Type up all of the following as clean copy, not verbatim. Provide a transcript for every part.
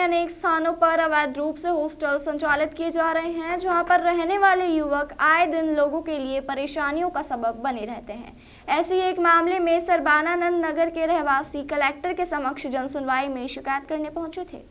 अनेक स्थानों पर अवैध रूप से हॉस्टल संचालित किए जा रहे हैं, जहां पर रहने वाले युवक आए दिन लोगों के लिए परेशानियों का सबब बने रहते हैं। ऐसे ही एक मामले में सरबानानंद नगर के रहवासी कलेक्टर के समक्ष जनसुनवाई में शिकायत करने पहुंचे थे।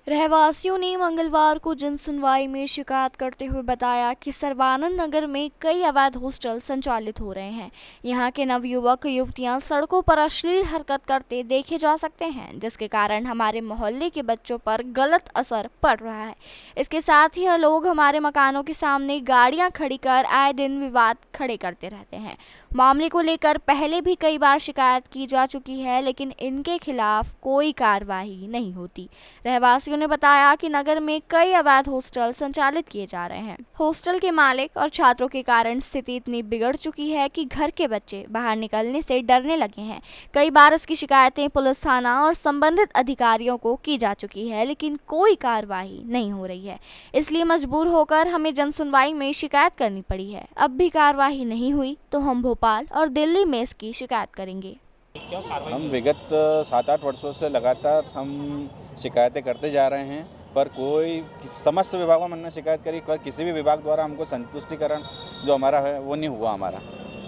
रहवासियों ने मंगलवार को जनसुनवाई में शिकायत करते हुए बताया कि सरबानंद नगर में कई अवैध हॉस्टल संचालित हो रहे हैं। यहां के नवयुवक युवतियां सड़कों पर अश्लील हरकत करते देखे जा सकते हैं, जिसके कारण हमारे मोहल्ले के बच्चों पर गलत असर पड़ रहा है। इसके साथ ही यह लोग हमारे मकानों के सामने गाड़ियां खड़ी कर आए दिन विवाद खड़े करते रहते हैं। मामले को लेकर पहले भी कई बार शिकायत की जा चुकी है, लेकिन इनके खिलाफ कोई कार्रवाई नहीं होती। रहवासियों ने बताया कि नगर में कई अवैध हॉस्टल संचालित किए जा रहे हैं। हॉस्टल के मालिक और छात्रों के कारण स्थिति इतनी बिगड़ चुकी है कि घर के बच्चे बाहर निकलने से डरने लगे हैं। कई बार इसकी शिकायतें पुलिस थाना और संबंधित अधिकारियों को की जा चुकी है, लेकिन कोई कार्रवाई नहीं हो रही है। इसलिए मजबूर होकर हमें जनसुनवाई में शिकायत करनी पड़ी है। अब भी कार्रवाई नहीं हुई तो हम भोपाल और दिल्ली में इसकी शिकायत करेंगे। हम विगत 7-8 वर्षों से लगातार हम शिकायतें करते जा रहे हैं, पर कोई समस्त विभागों में हमने शिकायत करी, पर किसी भी विभाग द्वारा हमको संतुष्टिकरण जो हमारा है वो नहीं हुआ। हमारा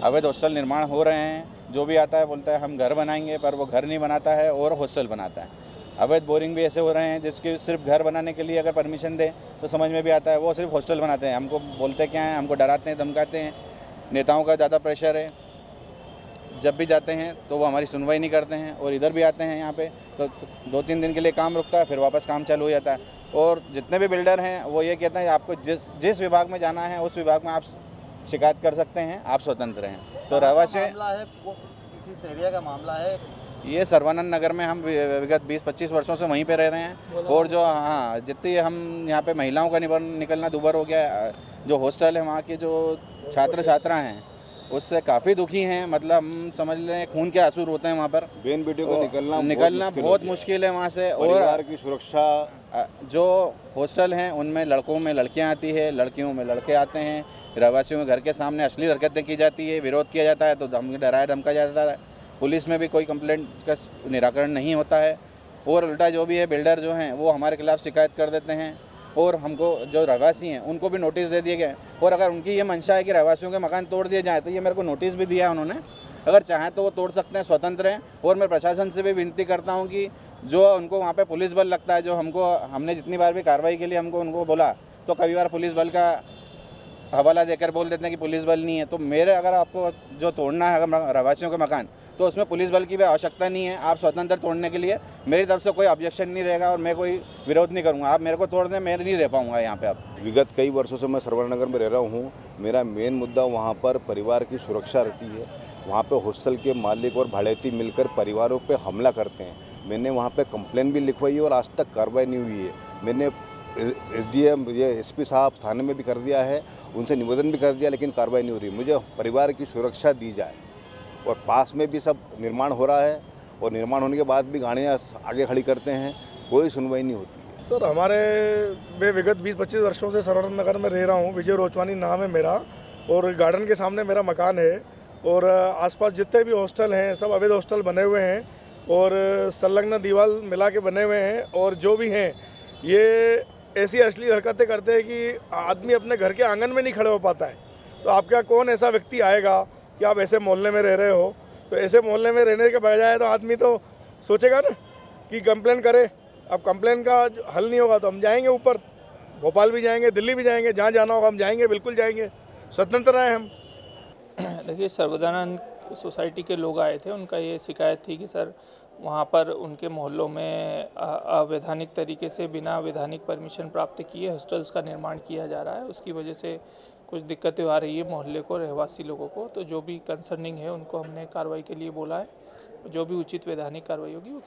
अवैध हॉस्टल निर्माण हो रहे हैं, जो भी आता है बोलता है हम घर बनाएंगे, पर वो घर नहीं बनाता है और हॉस्टल बनाता है। अवैध बोरिंग भी ऐसे हो रहे हैं जिसके सिर्फ घर बनाने के लिए अगर परमिशन दें तो समझ में भी आता है, वो सिर्फ हॉस्टल बनाते हैं। हमको बोलते क्या हैं, हमको डराते हैं, धमकाते हैं। नेताओं का ज़्यादा प्रेशर है, जब भी जाते हैं तो वो हमारी सुनवाई नहीं करते हैं, और इधर भी आते हैं यहाँ पे तो 2-3 दिन के लिए काम रुकता है, फिर वापस काम चालू हो जाता है। और जितने भी बिल्डर हैं वो ये कहते हैं आपको जिस विभाग में जाना है उस विभाग में आप शिकायत कर सकते हैं, आप स्वतंत्र हैं। तो रहवासी किस एरिया का मामला है? ये सरबानंद नगर में हम विगत 20-25 वर्षों से वहीं पे रह रहे हैं, और जो जितनी हम यहाँ पे महिलाओं का निकलना दूभर हो गया। जो हॉस्टल है वहाँ के जो छात्रा हैं उससे काफ़ी दुखी हैं, मतलब हम समझ लें खून के आंसू होते हैं वहाँ पर। बेन बेटियों को निकलना बहुत मुश्किल है वहाँ से। और परिवार की सुरक्षा, जो हॉस्टल हैं उनमें लड़कों में लड़कियाँ आती है, लड़कियों में लड़के आते हैं। रहवासियों के घर के सामने अश्लील हरकतें की जाती है, विरोध किया जाता है तो डराया धमका जाता है। पुलिस में भी कोई कंप्लेंट का निराकरण नहीं होता है, और उल्टा जो भी है बिल्डर जो हैं वो हमारे खिलाफ शिकायत कर देते हैं, और हमको जो रहवासी हैं उनको भी नोटिस दे दिए गए। और अगर उनकी ये मंशा है कि रहवासियों के मकान तोड़ दिए जाएँ तो ये मेरे को नोटिस भी दिया है उन्होंने। अगर चाहें तो वो तोड़ सकते हैं, स्वतंत्र हैं। और मैं प्रशासन से भी विनती करता हूँ कि जो उनको वहाँ पे पुलिस बल लगता है, जो हमने जितनी बार भी कार्रवाई के लिए उनको बोला तो कई बार पुलिस बल का हवाला देकर बोल देते हैं कि पुलिस बल नहीं है। तो मेरे अगर आपको जो तोड़ना है अगर रहवासियों के मकान, तो उसमें पुलिस बल की भी आवश्यकता नहीं है। आप स्वतंत्र तोड़ने के लिए मेरी तरफ से कोई ऑब्जेक्शन नहीं रहेगा, और मैं कोई विरोध नहीं करूँगा। आप मेरे को तोड़ दें, मैं नहीं रह पाऊँगा यहाँ पे। अब विगत कई वर्षों से मैं सरबानंद नगर में रह रहा हूँ। मेरा मेन मुद्दा वहाँ पर परिवार की सुरक्षा रहती है। वहाँ पे हॉस्टल के मालिक और भाड़ेती मिलकर परिवारों पे हमला करते हैं। मैंने वहाँ पे कंप्लेन भी लिखवाई है और आज तक कार्रवाई नहीं हुई है। मैंने SDM SP साहब थाने में भी कर दिया है, उनसे निवेदन भी कर दिया, लेकिन कार्रवाई नहीं हो रही। मुझे परिवार की सुरक्षा दी जाए। और पास में भी सब निर्माण हो रहा है, और निर्माण होने के बाद भी गाड़ियाँ आगे खड़ी करते हैं, कोई सुनवाई नहीं होती है। सर मैं विगत 20-25 वर्षों से सरबानंद नगर में रह रहा हूँ। विजय रोचवानी नाम है मेरा, और गार्डन के सामने मेरा मकान है। और आसपास जितने भी हॉस्टल हैं सब अवैध हॉस्टल बने हुए हैं, और संलग्न दीवार मिला के बने हुए हैं। और जो भी हैं ये ऐसी अश्लील हरकतें करते हैं कि आदमी अपने घर के आंगन में नहीं खड़े हो पाता है। तो आपके यहाँ कौन ऐसा व्यक्ति आएगा कि आप ऐसे मोहल्ले में रह रहे हो? तो ऐसे मोहल्ले में रहने के बजाय तो आदमी तो सोचेगा ना कि कंप्लेन करे। अब कंप्लेन का हल नहीं होगा तो हम जाएंगे ऊपर, भोपाल भी जाएंगे, दिल्ली भी जाएंगे, जहाँ जाना होगा हम जाएंगे, बिल्कुल जाएंगे, स्वतंत्र हैं हम। देखिए, सरबानंद सोसाइटी के लोग आए थे, उनका ये शिकायत थी कि सर वहाँ पर उनके मोहल्लों में अवैधानिक तरीके से बिना वैधानिक परमिशन प्राप्त किए हॉस्टल्स का निर्माण किया जा रहा है। उसकी वजह से कुछ दिक्कतें आ रही है मोहल्ले को, रहवासी लोगों को। तो जो भी कंसर्निंग है उनको हमने कार्रवाई के लिए बोला है, जो भी उचित वैधानिक कार्रवाई होगी वो